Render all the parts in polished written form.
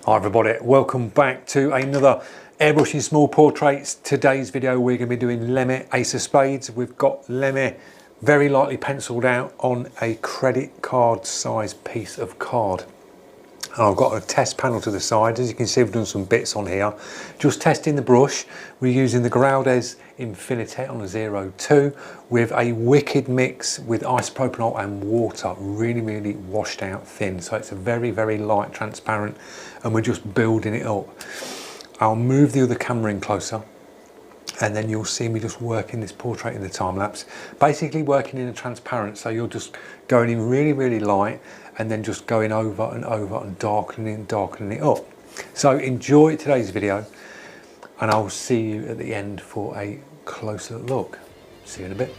Hi everybody, welcome back to another Airbrushing Small Portraits. Today's video we're going to be doing Lemmy, Ace of Spades. We've got Lemmy very lightly penciled out on a credit card size piece of card. And I've got a test panel to the side. As you can see, we've done some bits on here. Just testing the brush. We're using the Graudes Infinite on a 02 with a wicked mix with isopropanol and water, really washed out thin. So it's a very light, transparent, and we're just building it up. I'll move the other camera in closer, and then you'll see me just working this portrait in the time lapse. Basically working in a transparent, so you're just going in really light, and then just going over and over and darkening it up. So enjoy today's video, and I'll see you at the end for a closer look. See you in a bit.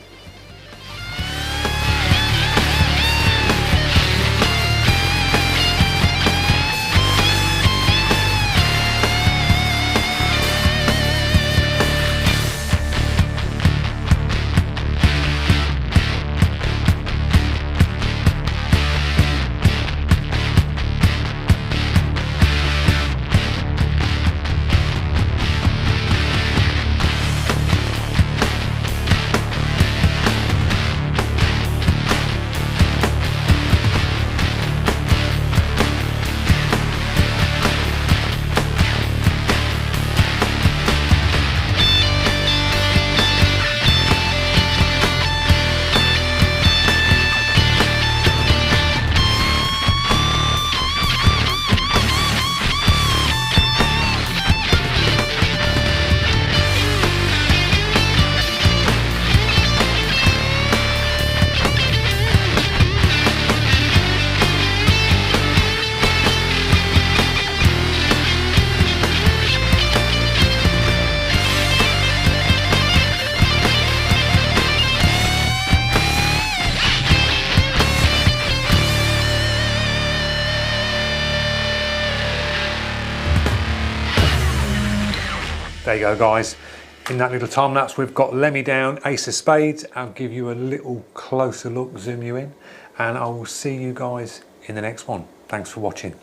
There you go guys, in that little time lapse we've got Lemmy down, Ace of Spades. I'll give you a little closer look, zoom you in, and I will see you guys in the next one. Thanks for watching.